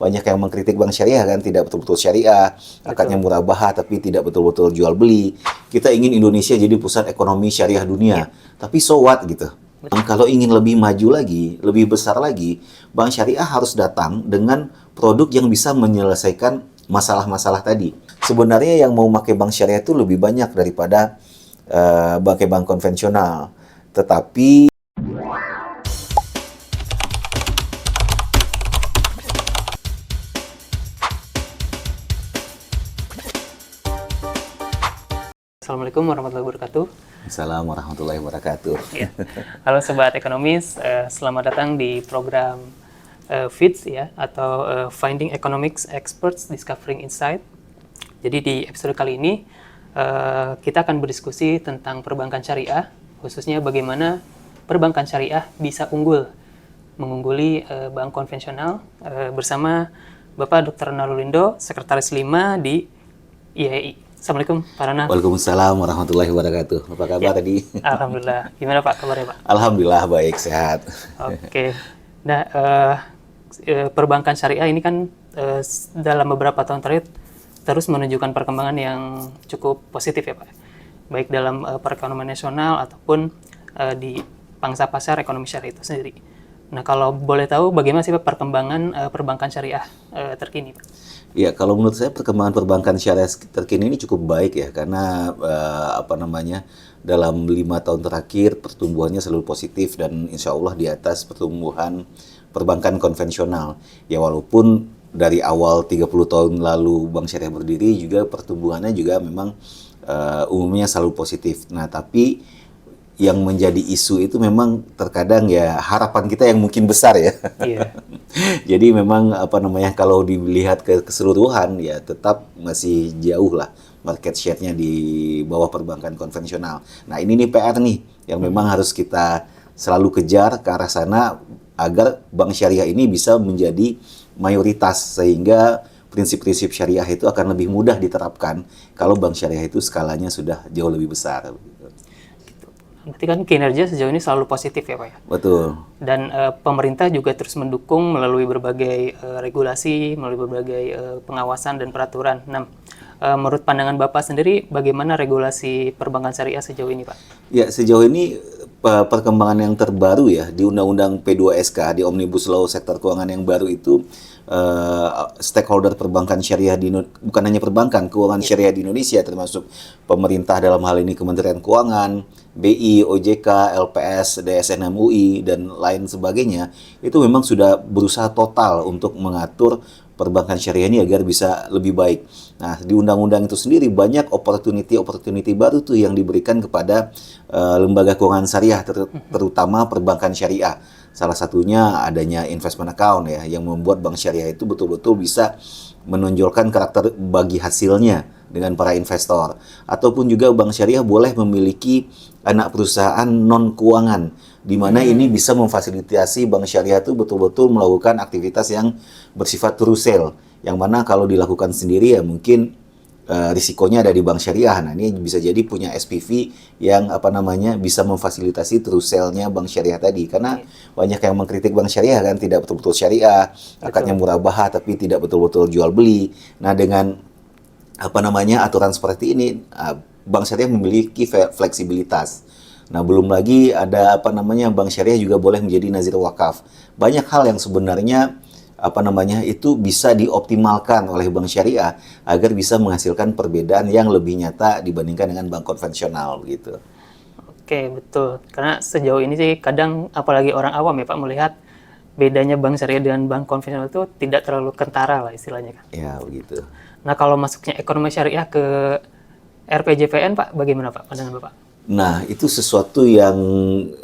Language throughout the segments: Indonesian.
banyak yang mengkritik bank syariah kan, tidak betul-betul syariah, akadnya murabahah tapi tidak betul-betul jual beli. Kita ingin Indonesia jadi pusat ekonomi syariah dunia, tapi so what gitu. Kalau ingin lebih maju lagi, lebih besar lagi, bank syariah harus datang dengan produk yang bisa menyelesaikan masalah-masalah tadi. Sebenarnya yang mau pakai bank syariah itu lebih banyak daripada pakai bank konvensional. Tetapi Assalamualaikum warahmatullahi wabarakatuh. Assalamualaikum warahmatullahi wabarakatuh. Ya. Halo Sobat Ekonomis, selamat datang di program FEEDS ya, atau Finding Economics Experts Discovering Insight. Jadi di episode kali ini kita akan berdiskusi tentang perbankan syariah, khususnya bagaimana perbankan syariah bisa mengungguli bank konvensional, bersama Bapak Dr. Narulindo, Sekretaris 5 di IAI. Assalamualaikum Pak Rana. Waalaikumsalam warahmatullahi wabarakatuh. Apa kabar tadi? Alhamdulillah. Gimana Pak kabarnya Pak? Alhamdulillah baik, sehat. Oke. Nah, perbankan syariah ini kan dalam beberapa tahun terakhir terus menunjukkan perkembangan yang cukup positif ya Pak. Baik dalam perekonomian nasional ataupun di pangsa pasar ekonomi syariah itu sendiri. Nah, kalau boleh tahu bagaimana sih Pak perkembangan perbankan syariah terkini Pak? Ya, kalau menurut saya perkembangan perbankan syariah terkini ini cukup baik ya, karena dalam 5 tahun terakhir pertumbuhannya selalu positif dan insya Allah di atas pertumbuhan perbankan konvensional. Ya, walaupun dari awal 30 tahun lalu bank syariah berdiri juga pertumbuhannya juga memang umumnya selalu positif. Nah, tapi yang menjadi isu itu memang terkadang ya harapan kita yang mungkin besar ya. Iya. Jadi memang kalau dilihat keseluruhan ya tetap masih jauh lah market share-nya di bawah perbankan konvensional. Nah, ini nih PR nih yang memang harus kita selalu kejar ke arah sana agar bank syariah ini bisa menjadi mayoritas, sehingga prinsip-prinsip syariah itu akan lebih mudah diterapkan kalau bank syariah itu skalanya sudah jauh lebih besar. Berarti kan kinerja sejauh ini selalu positif ya Pak ya? Betul. Dan pemerintah juga terus mendukung melalui berbagai regulasi, melalui berbagai pengawasan dan peraturan. Nah, menurut pandangan Bapak sendiri, bagaimana regulasi perbankan syariah sejauh ini Pak? Ya, sejauh ini perkembangan yang terbaru ya di Undang-Undang P2SK, di Omnibus Law Sektor Keuangan yang baru itu, stakeholder perbankan syariah bukan hanya perbankan, keuangan syariah di Indonesia termasuk pemerintah dalam hal ini Kementerian Keuangan, BI, OJK, LPS, DSN MUI dan lain sebagainya, itu memang sudah berusaha total untuk mengatur perbankan syariah ini agar bisa lebih baik. Nah, di undang-undang itu sendiri banyak opportunity baru tuh yang diberikan kepada lembaga keuangan syariah, terutama perbankan syariah. Salah satunya adanya investment account ya, yang membuat bank syariah itu betul-betul bisa menonjolkan karakter bagi hasilnya dengan para investor. Ataupun juga bank syariah boleh memiliki anak perusahaan non-keuangan, di mana ini bisa memfasilitasi bank syariah itu betul-betul melakukan aktivitas yang bersifat true sale, yang mana kalau dilakukan sendiri ya mungkin risikonya ada di bank syariah. Nah, ini bisa jadi punya SPV yang bisa memfasilitasi true sale-nya bank syariah tadi, karena banyak yang mengkritik bank syariah kan, tidak betul-betul syariah, akadnya murabahah tapi tidak betul-betul jual beli. Nah, dengan aturan seperti ini, bank syariah memiliki fleksibilitas. Nah, belum lagi ada bank syariah juga boleh menjadi nazir wakaf. Banyak hal yang sebenarnya itu bisa dioptimalkan oleh bank syariah agar bisa menghasilkan perbedaan yang lebih nyata dibandingkan dengan bank konvensional gitu. Oke, betul. Karena sejauh ini sih kadang apalagi orang awam ya Pak melihat bedanya bank syariah dengan bank konvensional itu tidak terlalu kentara lah istilahnya kan. Ya, begitu. Nah, kalau masuknya ekonomi syariah ke RPJPN Pak, bagaimana Pak pandangan Bapak? Nah, itu sesuatu yang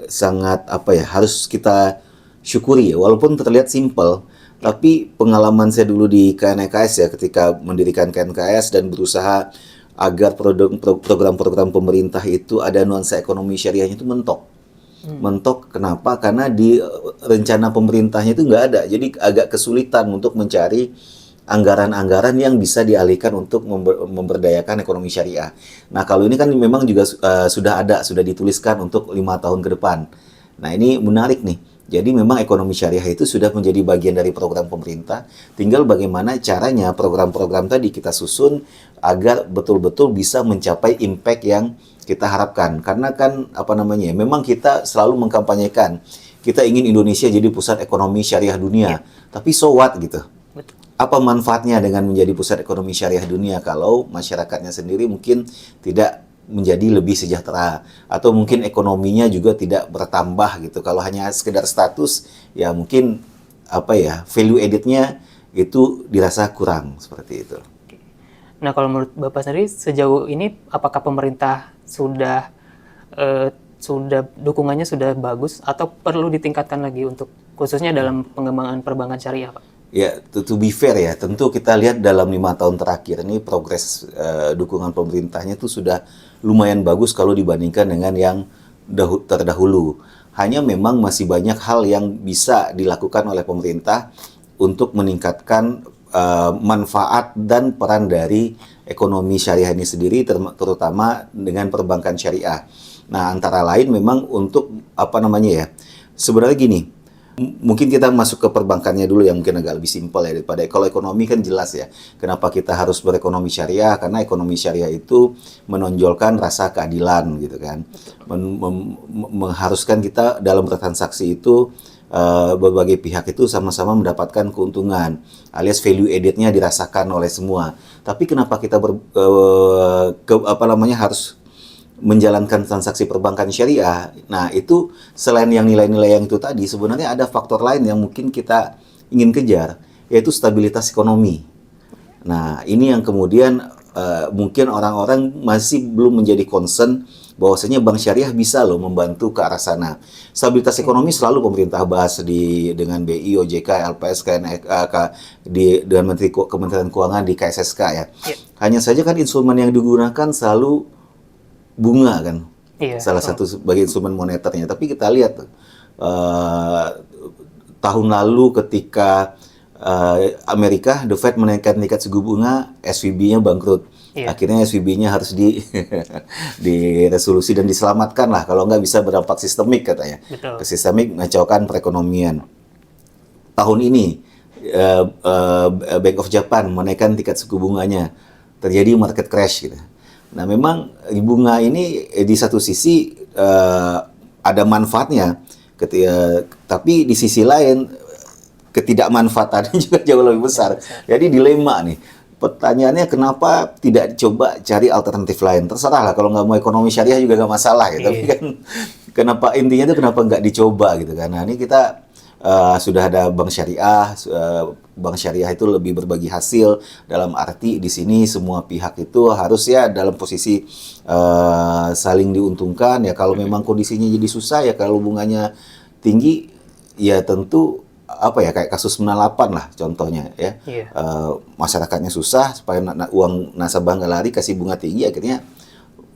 sangat harus kita syukuri ya, walaupun terlihat simpel. Tapi pengalaman saya dulu di KNKS ya, ketika mendirikan KNKS dan berusaha agar program-program pemerintah itu ada nuansa ekonomi syariahnya itu mentok. Mentok kenapa? Karena di rencana pemerintahnya itu nggak ada. Jadi agak kesulitan untuk mencari anggaran-anggaran yang bisa dialihkan untuk memberdayakan ekonomi syariah. Nah, kalau ini kan memang juga sudah dituliskan untuk 5 tahun ke depan. Nah, ini menarik nih. Jadi memang ekonomi syariah itu sudah menjadi bagian dari program pemerintah. Tinggal bagaimana caranya program-program tadi kita susun agar betul-betul bisa mencapai impact yang kita harapkan. Karena kan apa namanya? Memang kita selalu mengkampanyekan kita ingin Indonesia jadi pusat ekonomi syariah dunia. Tapi so what gitu? Betul. Apa manfaatnya dengan menjadi pusat ekonomi syariah dunia kalau masyarakatnya sendiri mungkin tidak menjadi lebih sejahtera, atau mungkin ekonominya juga tidak bertambah gitu. Kalau hanya sekedar status, ya mungkin apa ya, value added-nya itu dirasa kurang seperti itu. Nah, kalau menurut Bapak sendiri sejauh ini apakah pemerintah sudah dukungannya sudah bagus atau perlu ditingkatkan lagi untuk khususnya dalam pengembangan perbankan syariah, Pak? Ya, to be fair ya, tentu kita lihat dalam 5 tahun terakhir ini progres dukungan pemerintahnya itu sudah lumayan bagus kalau dibandingkan dengan yang terdahulu. Hanya memang masih banyak hal yang bisa dilakukan oleh pemerintah untuk meningkatkan manfaat dan peran dari ekonomi syariah ini sendiri, terutama dengan perbankan syariah. Nah, antara lain memang untuk apa namanya ya, sebenarnya gini, mungkin kita masuk ke perbankannya dulu yang mungkin agak lebih simpel ya daripada kalau ekonomi kan jelas ya. Kenapa kita harus berekonomi syariah? Karena ekonomi syariah itu menonjolkan rasa keadilan gitu kan. Mengharuskan kita dalam bertransaksi itu berbagai pihak itu sama-sama mendapatkan keuntungan, alias value added-nya dirasakan oleh semua. Tapi kenapa kita harus menjalankan transaksi perbankan syariah? Nah, itu selain yang nilai-nilai yang itu tadi, sebenarnya ada faktor lain yang mungkin kita ingin kejar, yaitu stabilitas ekonomi. Nah, ini yang kemudian mungkin orang-orang masih belum menjadi concern bahwasanya bank syariah bisa loh membantu ke arah sana. Stabilitas ekonomi selalu pemerintah bahas dengan BI, OJK, LPS, dengan Kementerian Keuangan di KSSK ya. Hanya saja kan instrumen yang digunakan selalu bunga kan, salah satu sebagai instrumen moneternya. Tapi kita lihat tahun lalu ketika Amerika, The Fed menaikkan tingkat suku bunga, SVB-nya bangkrut. Akhirnya SVB-nya harus diresolusi dan diselamatkan lah, kalau nggak bisa berdampak sistemik katanya. Betul. Sistemik mengacaukan perekonomian. Tahun ini Bank of Japan menaikkan tingkat suku bunganya, terjadi market crash gitu. Nah, memang bunga ini di satu sisi ada manfaatnya, tapi di sisi lain ketidakmanfaatannya juga jauh lebih besar. Jadi dilema nih. Pertanyaannya kenapa tidak dicoba cari alternatif lain? Terserah lah, kalau nggak mau ekonomi syariah juga nggak masalah gitu. Tapi kan kenapa intinya itu kenapa nggak dicoba gitu kan? Nah, ini kita sudah ada bank syariah. Bank syariah itu lebih berbagi hasil, dalam arti di sini semua pihak itu harus ya dalam posisi saling diuntungkan ya. Kalau memang kondisinya jadi susah ya, kalau bunganya tinggi ya tentu apa ya, kayak kasus 98 lah contohnya ya. Masyarakatnya susah, supaya uang nasabah nggak lari, kasih bunga tinggi, akhirnya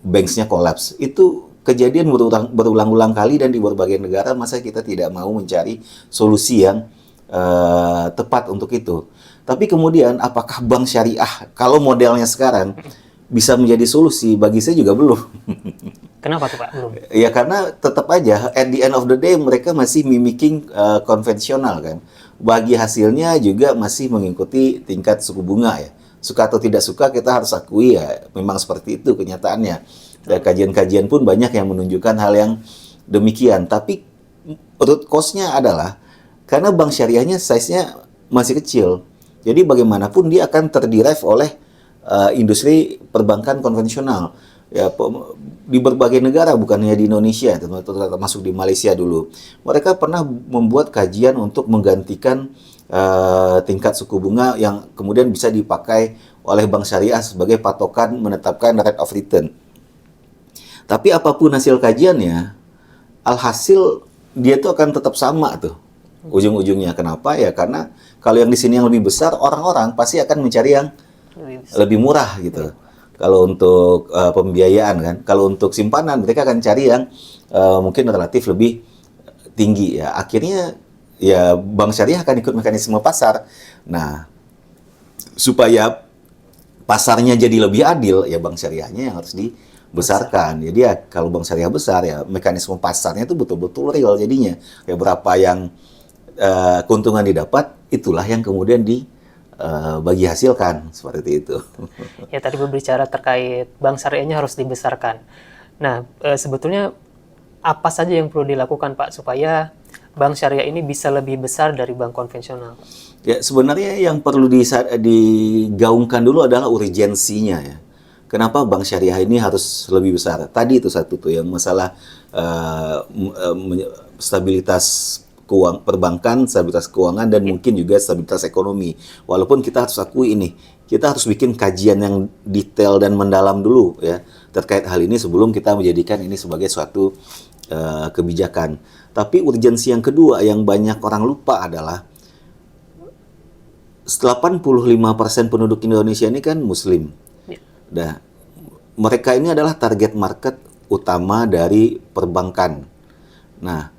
banks-nya kolaps. Itu kejadian berulang-ulang kali dan di berbagai negara. Masa kita tidak mau mencari solusi yang tepat untuk itu? Tapi kemudian apakah bank syariah kalau modelnya sekarang bisa menjadi solusi? Bagi saya juga belum. Kenapa tuh Pak? Belum. Ya karena tetap aja at the end of the day mereka masih mimicking konvensional kan. Bagi hasilnya juga masih mengikuti tingkat suku bunga ya. Suka atau tidak suka kita harus akui ya, memang seperti itu kenyataannya. Dan kajian-kajian pun banyak yang menunjukkan hal yang demikian. Tapi root cause-nya adalah karena bank syariahnya size-nya masih kecil. Jadi bagaimanapun dia akan terderive oleh industri perbankan konvensional. Ya, di berbagai negara, bukan hanya di Indonesia, termasuk di Malaysia dulu. Mereka pernah membuat kajian untuk menggantikan tingkat suku bunga yang kemudian bisa dipakai oleh bank syariah sebagai patokan menetapkan rate of return. Tapi apapun hasil kajiannya, alhasil dia tuh akan tetap sama tuh ujung-ujungnya. Kenapa? Ya karena kalau yang di sini yang lebih besar, orang-orang pasti akan mencari yang lebih murah gitu. Kalau untuk pembiayaan kan, kalau untuk simpanan mereka akan cari yang mungkin relatif lebih tinggi ya. Akhirnya ya bank syariah akan ikut mekanisme pasar. Nah, supaya pasarnya jadi lebih adil, ya bank syariahnya yang harus besarkan. Jadi ya kalau bank syariah besar ya mekanisme pasarnya itu betul-betul real jadinya. Ya berapa yang keuntungan didapat, itulah yang kemudian dibagi hasilkan seperti itu. Ya tadi berbicara terkait bank syariahnya harus dibesarkan. Nah, sebetulnya apa saja yang perlu dilakukan Pak supaya bank syariah ini bisa lebih besar dari bank konvensional? Ya sebenarnya yang perlu digaungkan dulu adalah urgensinya ya. Kenapa bank syariah ini harus lebih besar? Tadi itu satu tuh yang masalah stabilitas perbankan, stabilitas keuangan, dan mungkin juga stabilitas ekonomi. Walaupun kita harus akui ini, kita harus bikin kajian yang detail dan mendalam dulu ya terkait hal ini sebelum kita menjadikan ini sebagai suatu kebijakan. Tapi urgensi yang kedua yang banyak orang lupa adalah 85% penduduk Indonesia ini kan Muslim. Nah, mereka ini adalah target market utama dari perbankan. Nah,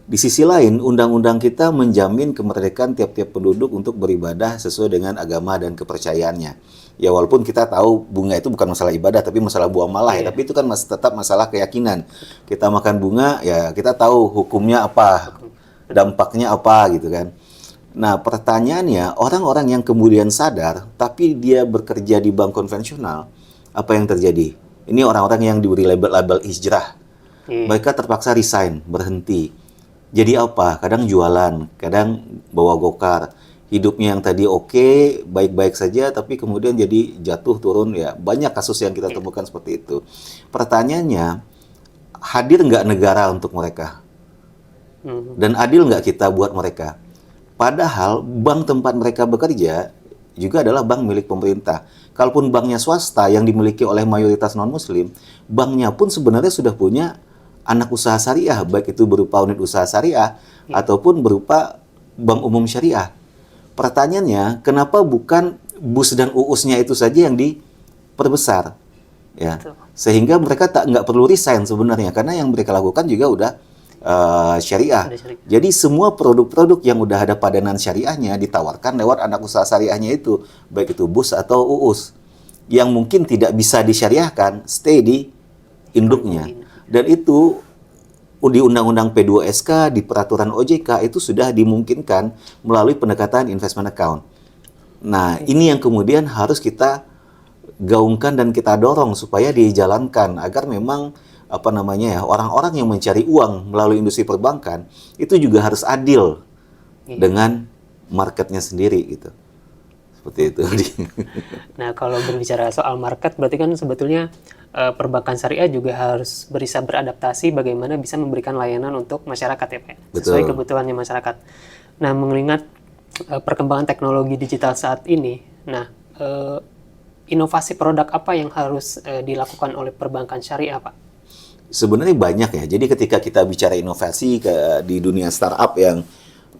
di sisi lain, undang-undang kita menjamin kemerdekaan tiap-tiap penduduk untuk beribadah sesuai dengan agama dan kepercayaannya. Ya, walaupun kita tahu bunga itu bukan masalah ibadah, tapi masalah muamalah ya. Tapi itu kan tetap masalah keyakinan. Kita makan bunga, ya kita tahu hukumnya apa, dampaknya apa gitu kan. Nah, pertanyaannya, orang-orang yang kemudian sadar, tapi dia bekerja di bank konvensional, apa yang terjadi? Ini orang-orang yang diberi label hijrah. Mereka terpaksa resign, berhenti. Jadi apa? Kadang jualan, kadang bawa gokar. Hidupnya yang tadi oke, baik-baik saja, tapi kemudian jadi jatuh turun. Ya, banyak kasus yang kita temukan seperti itu. Pertanyaannya, hadir nggak negara untuk mereka? Dan adil nggak kita buat mereka? Padahal bank tempat mereka bekerja juga adalah bank milik pemerintah. Kalaupun banknya swasta yang dimiliki oleh mayoritas non-muslim, banknya pun sebenarnya sudah punya anak usaha syariah, baik itu berupa unit usaha syariah ataupun berupa bank umum syariah. Pertanyaannya, kenapa bukan BUS dan UUS-nya itu saja yang diperbesar? Ya, sehingga mereka nggak perlu resign sebenarnya, karena yang mereka lakukan juga udah syariah. Jadi semua produk-produk yang udah ada padanan syariahnya ditawarkan lewat anak usaha syariahnya itu, baik itu BUS atau UUS. Yang mungkin tidak bisa disyariahkan, stay di induknya. Dan itu di Undang-Undang P2SK, di Peraturan OJK itu sudah dimungkinkan melalui pendekatan investment account. Nah, ini yang kemudian harus kita gaungkan dan kita dorong supaya dijalankan agar memang orang-orang yang mencari uang melalui industri perbankan itu juga harus adil dengan marketnya sendiri gitu. Seperti itu. Nah, kalau berbicara soal market, berarti kan sebetulnya perbankan syariah juga harus bisa beradaptasi bagaimana bisa memberikan layanan untuk masyarakat ya Pak, sesuai kebutuhannya masyarakat. Nah, mengingat perkembangan teknologi digital saat ini, nah inovasi produk apa yang harus dilakukan oleh perbankan syariah Pak? Sebenarnya banyak ya. Jadi ketika kita bicara inovasi di dunia startup yang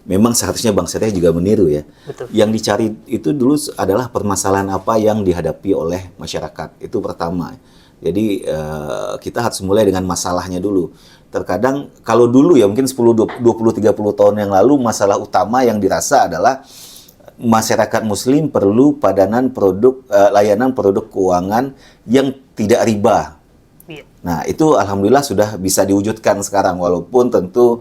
memang seharusnya bank syariah juga meniru ya. Betul. Yang dicari itu dulu adalah permasalahan apa yang dihadapi oleh masyarakat. Itu pertama. Jadi kita harus mulai dengan masalahnya dulu. Terkadang kalau dulu ya mungkin 10, 20, 30 tahun yang lalu masalah utama yang dirasa adalah masyarakat muslim perlu padanan layanan produk keuangan yang tidak riba. Nah, itu alhamdulillah sudah bisa diwujudkan sekarang, walaupun tentu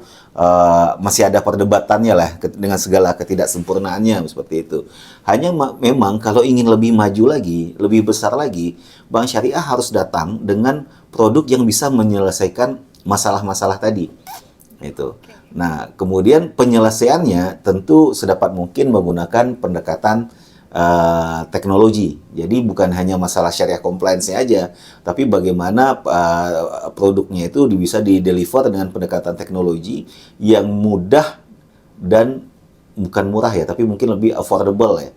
masih ada perdebatannya lah dengan segala ketidaksempurnaannya seperti itu. Hanya memang kalau ingin lebih maju lagi, lebih besar lagi, bank syariah harus datang dengan produk yang bisa menyelesaikan masalah-masalah tadi. Itu. Nah, kemudian penyelesaiannya tentu sedapat mungkin menggunakan pendekatan teknologi. Jadi bukan hanya masalah syariah compliance-nya aja, tapi bagaimana produknya itu bisa di-deliver dengan pendekatan teknologi yang mudah dan bukan murah ya, tapi mungkin lebih affordable ya,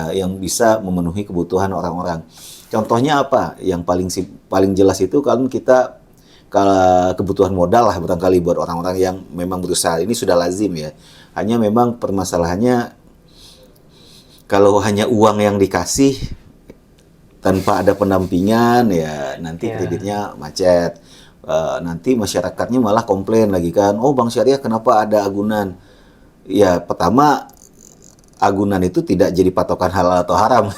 yang bisa memenuhi kebutuhan orang-orang. Contohnya apa? Yang paling jelas itu kalau kita kebutuhan modal lah barangkali buat orang-orang yang memang berusaha. Ini sudah lazim ya. Hanya memang permasalahannya kalau hanya uang yang dikasih tanpa ada pendampingan ya nanti kreditnya macet. Nanti masyarakatnya malah komplain lagi kan, oh bank syariah kenapa ada agunan? Ya pertama agunan itu tidak jadi patokan halal atau haram.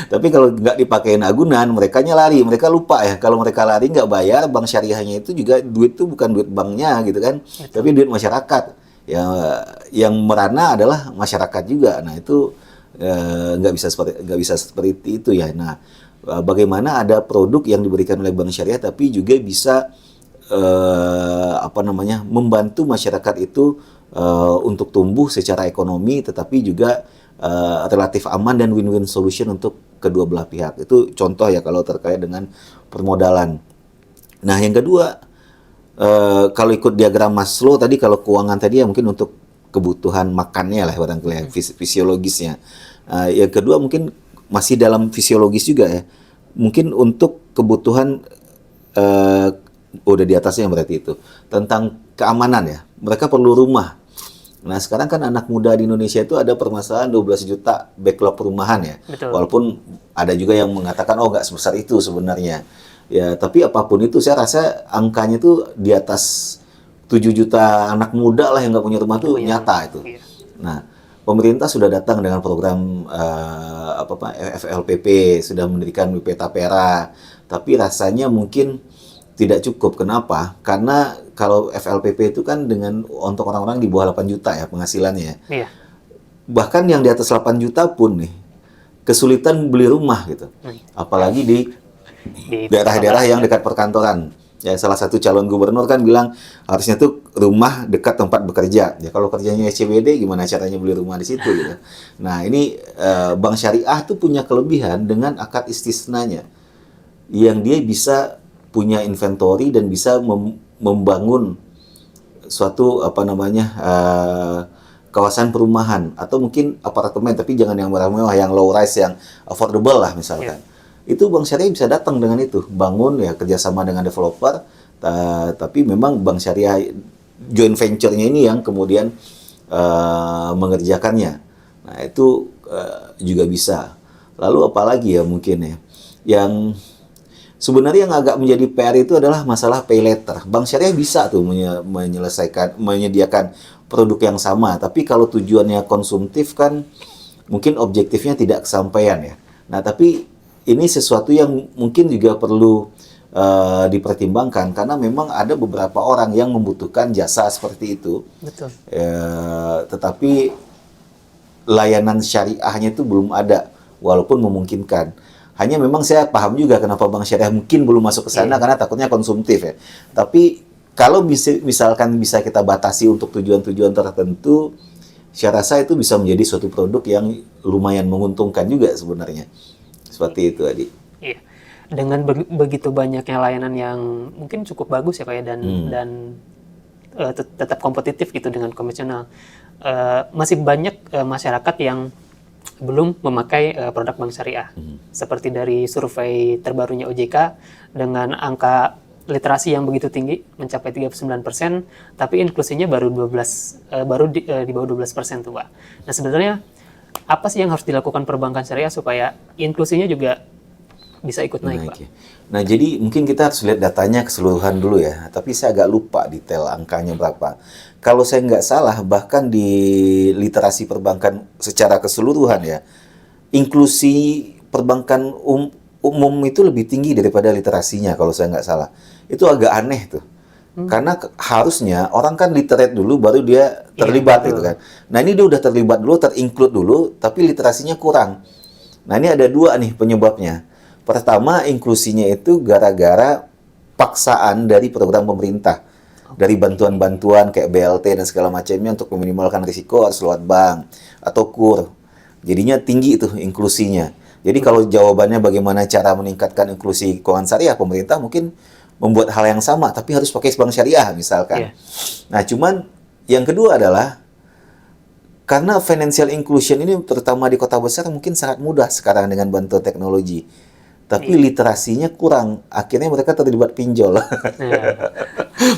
Tapi kalau nggak dipakein agunan, lari, mereka lupa ya. Kalau mereka lari nggak bayar, bank syariahnya itu juga duit itu bukan duit banknya gitu kan, tapi duit masyarakat. Ya, yang merana adalah masyarakat juga. Nah itu nggak bisa seperti itu ya. Nah, bagaimana ada produk yang diberikan oleh bank syariah, tapi juga bisa membantu masyarakat itu untuk tumbuh secara ekonomi, tetapi juga relatif aman dan win-win solution untuk kedua belah pihak. Itu contoh ya kalau terkait dengan permodalan. Nah, yang kedua, kalau ikut diagram Maslow tadi, kalau keuangan tadi ya mungkin untuk kebutuhan makannya lah barangkali ya, fisiologisnya. Yang kedua mungkin masih dalam fisiologis juga ya. Mungkin untuk kebutuhan udah di atasnya berarti itu. Tentang keamanan ya. Mereka perlu rumah. Nah, sekarang kan anak muda di Indonesia itu ada permasalahan 12 juta backlog perumahan ya. Betul. Walaupun ada juga yang mengatakan nggak sebesar itu sebenarnya. Ya, tapi apapun itu saya rasa angkanya itu di atas 7 juta anak muda lah yang nggak punya rumah tuh nyata itu. Iya. Nah, pemerintah sudah datang dengan program FLPP, sudah mendirikan BP Tapera, tapi rasanya mungkin tidak cukup. Kenapa? Karena kalau FLPP itu kan untuk orang-orang di bawah 8 juta ya penghasilannya. Iya. Bahkan yang di atas 8 juta pun nih kesulitan beli rumah gitu. Apalagi di daerah-daerah yang dekat perkantoran. Ya, salah satu calon gubernur kan bilang harusnya tuh rumah dekat tempat bekerja. Ya, kalau kerjanya SCBD gimana caranya beli rumah di situ gitu. Nah, ini Bank Syariah tuh punya kelebihan dengan akad istisnanya. Yang dia bisa punya inventory dan bisa membangun suatu kawasan perumahan atau mungkin apartemen, tapi jangan yang mewah-mewah, yang low rise, yang affordable lah misalkan. Itu Bank Syariah bisa datang dengan itu, bangun ya kerjasama dengan developer, tapi memang Bank Syariah joint venture-nya ini yang kemudian mengerjakannya. Nah itu juga bisa. Lalu apalagi ya mungkin ya, yang sebenarnya yang agak menjadi PR itu adalah masalah pay later. Bank Syariah bisa tuh menyediakan produk yang sama, tapi kalau tujuannya konsumtif kan mungkin objektifnya tidak kesampaian ya. Nah, tapi ini sesuatu yang mungkin juga perlu dipertimbangkan karena memang ada beberapa orang yang membutuhkan jasa seperti itu. Betul. Tetapi layanan syariahnya itu belum ada, walaupun memungkinkan. Hanya memang saya paham juga kenapa Bank Syariah mungkin belum masuk ke sana karena takutnya konsumtif ya. Tapi kalau misalkan bisa kita batasi untuk tujuan-tujuan tertentu, saya rasa itu bisa menjadi suatu produk yang lumayan menguntungkan juga sebenarnya. Seperti itu, Adi. Iya. Dengan begitu banyaknya layanan yang mungkin cukup bagus ya Pak ya, dan tetap kompetitif gitu dengan konvensional. Masih banyak masyarakat yang belum memakai produk Bank Syariah. Seperti dari survei terbarunya OJK dengan angka literasi yang begitu tinggi mencapai 39%, tapi inklusinya baru di bawah 12% tuh Pak. Nah sebenarnya apa sih yang harus dilakukan perbankan syariah supaya inklusinya juga bisa ikut naik Pak? Nah jadi mungkin kita harus lihat datanya keseluruhan dulu ya, tapi saya agak lupa detail angkanya berapa. Kalau saya nggak salah, bahkan di literasi perbankan secara keseluruhan ya, inklusi perbankan umum itu lebih tinggi daripada literasinya kalau saya nggak salah. Itu agak aneh tuh. Karena harusnya orang kan literate dulu baru dia terlibat gitu kan. Nah ini dia udah terlibat dulu, terinclude dulu, tapi literasinya kurang. Nah ini ada dua nih penyebabnya. Pertama, inklusinya itu gara-gara paksaan dari program pemerintah. Dari bantuan-bantuan kayak BLT dan segala macamnya untuk meminimalkan risiko harus lewat bank atau KUR. Jadinya tinggi itu inklusinya. Jadi kalau jawabannya bagaimana cara meningkatkan inklusi keuangan syariah, pemerintah mungkin membuat hal yang sama, tapi harus pakai bank syariah misalkan. Nah, cuman yang kedua adalah karena financial inclusion ini terutama di kota besar mungkin sangat mudah sekarang dengan bantuan teknologi. Tapi literasinya kurang, akhirnya mereka terlibat pinjol.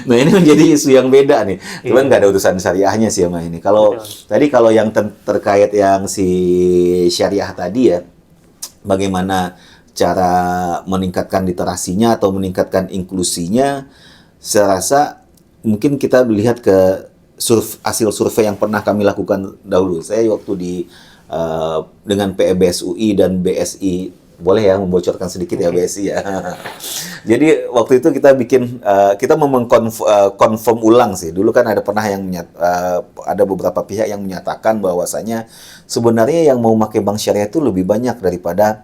Nah ini menjadi isu yang beda nih. Cuman nggak ada urusan syariahnya sih sama ini. Kalau tadi kalau yang terkait yang si syariah tadi ya, bagaimana cara meningkatkan literasinya atau meningkatkan inklusinya, saya rasa mungkin kita melihat ke hasil survei yang pernah kami lakukan dahulu. Saya waktu di dengan PEBSUI dan BSI. Boleh ya membocorkan sedikit ya BSI ya. Jadi waktu itu kita kita mau confirm ulang sih. Dulu kan ada ada beberapa pihak yang menyatakan bahwasanya sebenarnya yang mau pakai bank syariah itu lebih banyak daripada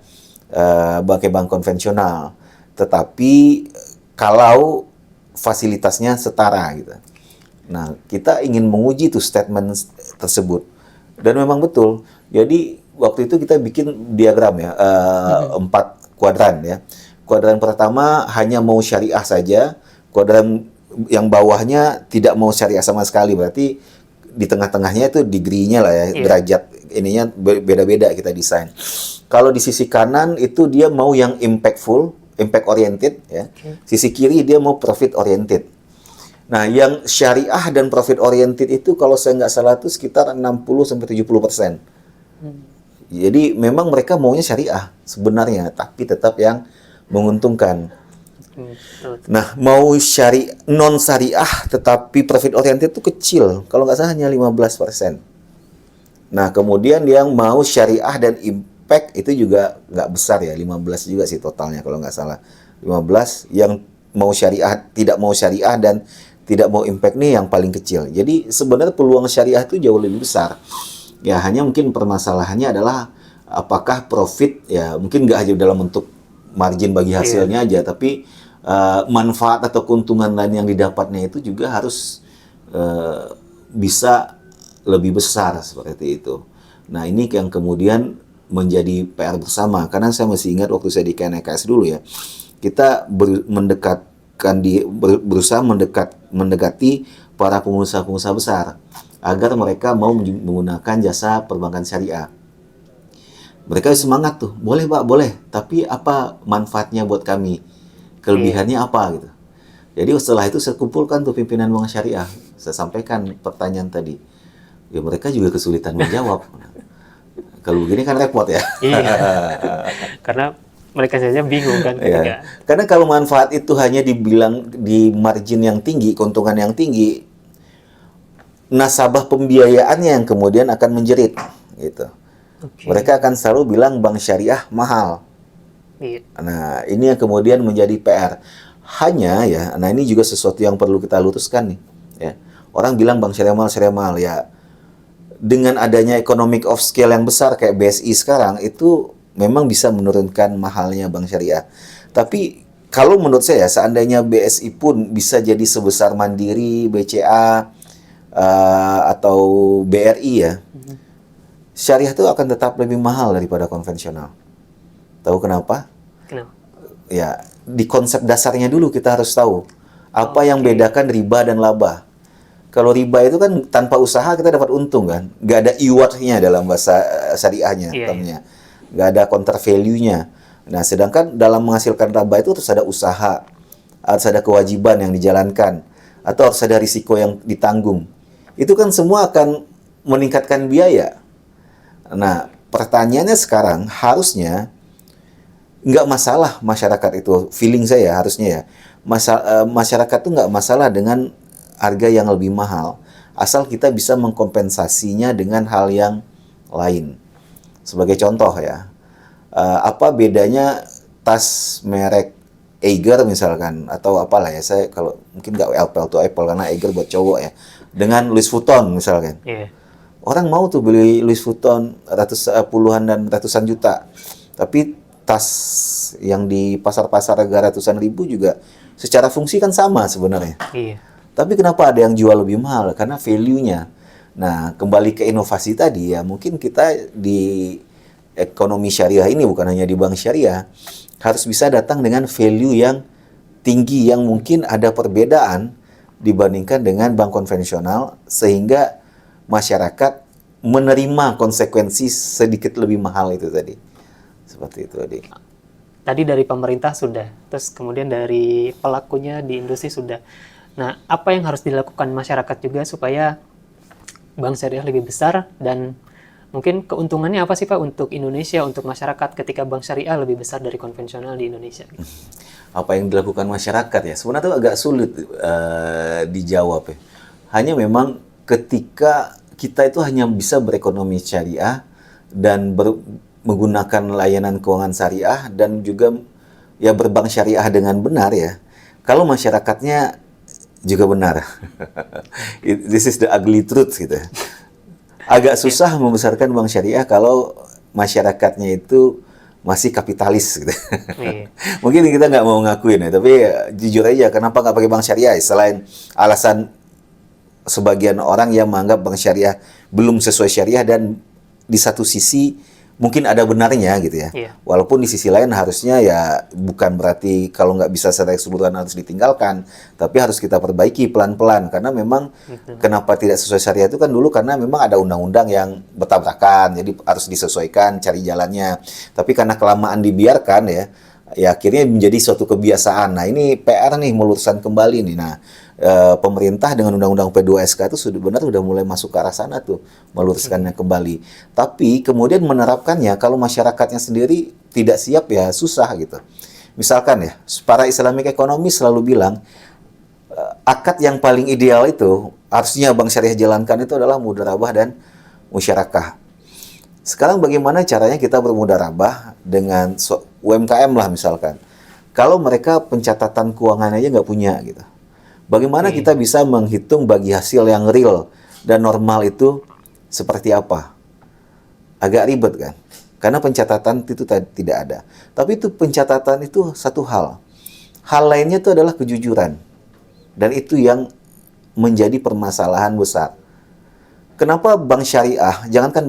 pakai bank konvensional. Tetapi kalau fasilitasnya setara gitu. Nah, kita ingin menguji tuh statement tersebut. Dan memang betul. Jadi waktu itu kita bikin diagram ya, 4 kuadran ya. Kuadran pertama hanya mau syariah saja, kuadran yang bawahnya tidak mau syariah sama sekali. Berarti di tengah-tengahnya itu degree-nya lah ya, derajat ininya beda-beda kita desain. Kalau di sisi kanan itu dia mau yang impactful, impact oriented ya. Sisi kiri dia mau profit oriented. Nah, yang syariah dan profit oriented itu kalau saya nggak salah itu sekitar 60-70%. Jadi memang mereka maunya syariah sebenarnya, tapi tetap yang menguntungkan. Nah, mau non syariah tetapi profit oriented itu kecil. Kalau nggak salah hanya 15%. Nah, kemudian yang mau syariah dan impact itu juga nggak besar ya, 15 juga sih totalnya kalau nggak salah. 15 yang mau syariah, tidak mau syariah dan tidak mau impact nih yang paling kecil. Jadi sebenarnya peluang syariah itu jauh lebih besar. Ya hanya mungkin permasalahannya adalah apakah profit ya mungkin nggak hanya dalam bentuk margin bagi hasilnya aja, tapi manfaat atau keuntungan lain yang didapatnya itu juga harus bisa lebih besar seperti itu. Nah ini yang kemudian menjadi PR bersama, karena saya masih ingat waktu saya di KNKS dulu ya, kita berusaha mendekati para pengusaha-pengusaha besar agar mereka mau menggunakan jasa perbankan syariah. Mereka semangat tuh, boleh Pak, boleh, tapi apa manfaatnya buat kami? Kelebihannya apa gitu. Jadi setelah itu saya kumpulkan tuh pimpinan bank syariah, saya sampaikan pertanyaan tadi. Ya mereka juga kesulitan menjawab. Kalau begini kan repot ya. Iya. Karena mereka saja bingung kan ketika. Ya. Karena kalau manfaat itu hanya dibilang di margin yang tinggi, keuntungan yang tinggi, nasabah pembiayaannya yang kemudian akan menjerit, gitu. Mereka akan selalu bilang bank syariah mahal. Nah, ini yang kemudian menjadi PR. Hanya ya, nah ini juga sesuatu yang perlu kita luruskan nih. Ya. Orang bilang bank syariah mahal ya. Dengan adanya economic of scale yang besar kayak BSI sekarang, itu memang bisa menurunkan mahalnya bank syariah. Tapi kalau menurut saya, seandainya BSI pun bisa jadi sebesar Mandiri, BCA, atau BRI ya, syariah itu akan tetap lebih mahal daripada konvensional. Tahu kenapa? Kenapa? Ya, di konsep dasarnya dulu kita harus tahu apa yang bedakan riba dan laba. Kalau riba itu kan tanpa usaha kita dapat untung kan, nggak ada iwatnya dalam bahasa syariahnya, termnya, nggak ada counter value-nya. Nah, sedangkan dalam menghasilkan laba itu harus ada usaha, harus ada kewajiban yang dijalankan, atau harus ada risiko yang ditanggung. Itu kan semua akan meningkatkan biaya. Nah, pertanyaannya sekarang harusnya nggak masalah masyarakat itu, feeling saya harusnya ya, masyarakat tuh nggak masalah dengan harga yang lebih mahal, asal kita bisa mengkompensasinya dengan hal yang lain. Sebagai contoh ya, apa bedanya tas merek Eiger misalkan, atau apalah ya, saya kalau mungkin nggak Apple to Apple karena Eiger buat cowok ya, dengan Louis Vuitton misalkan. Orang mau tuh beli Louis Vuitton puluhan dan ratusan juta, tapi tas yang di pasar-pasar harga ratusan ribu juga secara fungsi kan sama sebenarnya. Tapi kenapa ada yang jual lebih mahal? Karena value-nya. Nah, kembali ke inovasi tadi ya, mungkin kita di ekonomi syariah ini, bukan hanya di bank syariah, harus bisa datang dengan value yang tinggi, yang mungkin ada perbedaan dibandingkan dengan bank konvensional, sehingga masyarakat menerima konsekuensi sedikit lebih mahal itu tadi. Seperti itu tadi. Tadi dari pemerintah sudah, terus kemudian dari pelakunya di industri sudah. Nah, apa yang harus dilakukan masyarakat juga supaya bank syariah lebih besar, dan mungkin keuntungannya apa sih Pak untuk Indonesia, untuk masyarakat ketika bank syariah lebih besar dari konvensional di Indonesia? Apa yang dilakukan masyarakat ya? Sebenarnya itu agak sulit dijawab ya. Hanya memang ketika kita itu hanya bisa berekonomi syariah dan menggunakan layanan keuangan syariah dan juga ya berbank syariah dengan benar ya, kalau masyarakatnya juga benar. This is the ugly truth gitu. Agak susah membesarkan bank syariah kalau masyarakatnya itu masih kapitalis gitu. Iya. Mungkin kita nggak mau ngakuin ya, tapi jujur aja kenapa nggak pakai bank syariah? Selain alasan sebagian orang yang menganggap bank syariah belum sesuai syariah dan di satu sisi mungkin ada benarnya gitu ya. Iya. Walaupun di sisi lain harusnya ya bukan berarti kalau nggak bisa secara keseluruhan harus ditinggalkan, tapi harus kita perbaiki pelan-pelan karena memang kenapa tidak sesuai syariah itu kan dulu karena memang ada undang-undang yang bertabrakan, jadi harus disesuaikan cari jalannya. Tapi karena kelamaan dibiarkan ya akhirnya menjadi suatu kebiasaan. Nah ini PR nih meluruskan kembali nih. Nah pemerintah dengan undang-undang P2SK itu sudah mulai masuk ke arah sana tuh, meluruskannya kembali. Tapi kemudian menerapkannya kalau masyarakatnya sendiri tidak siap ya susah gitu. Misalkan ya, para Islamic ekonomi selalu bilang akad yang paling ideal itu harusnya bank syariah jalankan itu adalah mudharabah dan musyarakah. Sekarang bagaimana caranya kita bermudharabah dengan UMKM lah misalkan. Kalau mereka pencatatan keuangan aja nggak punya gitu. Bagaimana kita bisa menghitung bagi hasil yang real dan normal itu seperti apa? Agak ribet kan? Karena pencatatan itu tidak ada. Tapi itu pencatatan itu satu hal. Hal lainnya itu adalah kejujuran. Dan itu yang menjadi permasalahan besar. Kenapa bank syariah, jangankan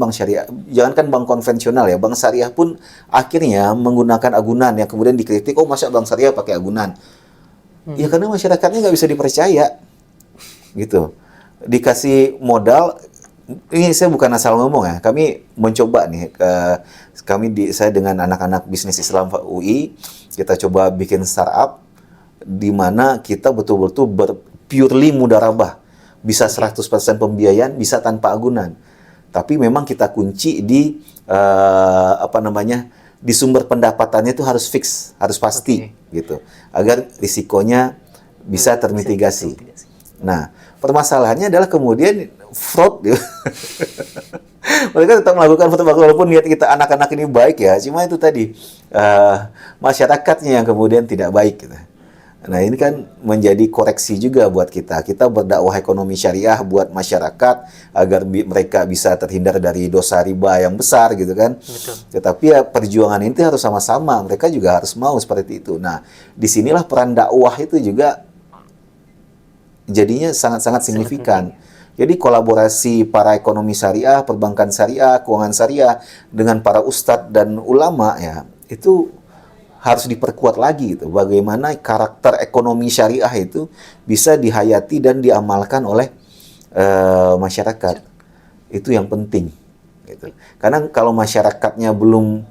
bank konvensional ya, bank syariah pun akhirnya menggunakan agunan yang kemudian dikritik, oh masa bank syariah pakai agunan? Ya karena masyarakatnya nggak bisa dipercaya, gitu. Dikasih modal, ini saya bukan asal ngomong ya. Kami mencoba nih, saya dengan anak-anak bisnis Islam UI, kita coba bikin startup di mana kita betul-betul purely mudharabah, bisa 100% pembiayaan, bisa tanpa agunan. Tapi memang kita kunci di di sumber pendapatannya itu harus fix, harus pasti gitu, agar risikonya bisa termitigasi. Nah, permasalahannya adalah kemudian fraud gitu. Mereka tetap melakukan fraud walaupun niat kita anak-anak ini baik ya, cuma itu tadi masyarakatnya yang kemudian tidak baik gitu. Nah, ini kan menjadi koreksi juga buat kita. Kita berdakwah ekonomi syariah buat masyarakat agar mereka bisa terhindar dari dosa riba yang besar gitu kan. Betul. Tetapi ya perjuangan ini harus sama-sama. Mereka juga harus mau seperti itu. Nah, disinilah peran dakwah itu juga jadinya sangat-sangat signifikan. Jadi kolaborasi para ekonomi syariah, perbankan syariah, keuangan syariah dengan para ustadz dan ulama ya, itu harus diperkuat lagi gitu. Bagaimana karakter ekonomi syariah itu bisa dihayati dan diamalkan oleh masyarakat. Itu yang penting gitu. Karena kalau masyarakatnya belum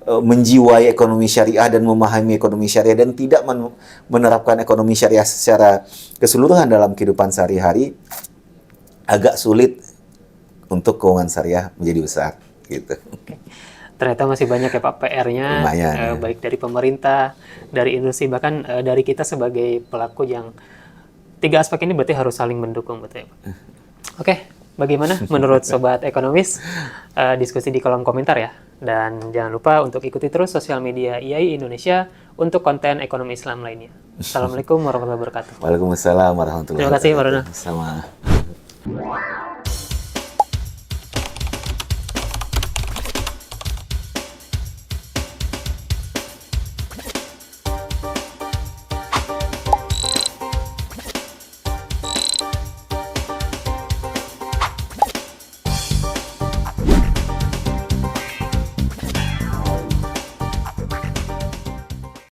menjiwai ekonomi syariah dan memahami ekonomi syariah dan tidak menerapkan ekonomi syariah secara keseluruhan dalam kehidupan sehari-hari, agak sulit untuk keuangan syariah menjadi besar gitu. Ternyata masih banyak ya Pak PR-nya, baik dari pemerintah, dari industri, bahkan dari kita sebagai pelaku yang tiga aspek ini berarti harus saling mendukung, betul ya Pak? Oke, bagaimana menurut Sobat Ekonomis? Diskusi di kolom komentar ya. Dan jangan lupa untuk ikuti terus sosial media IAI Indonesia untuk konten ekonomi Islam lainnya. Assalamualaikum warahmatullahi wabarakatuh. Waalaikumsalam warahmatullahi wabarakatuh. Terima kasih Pak Ronald. Sama.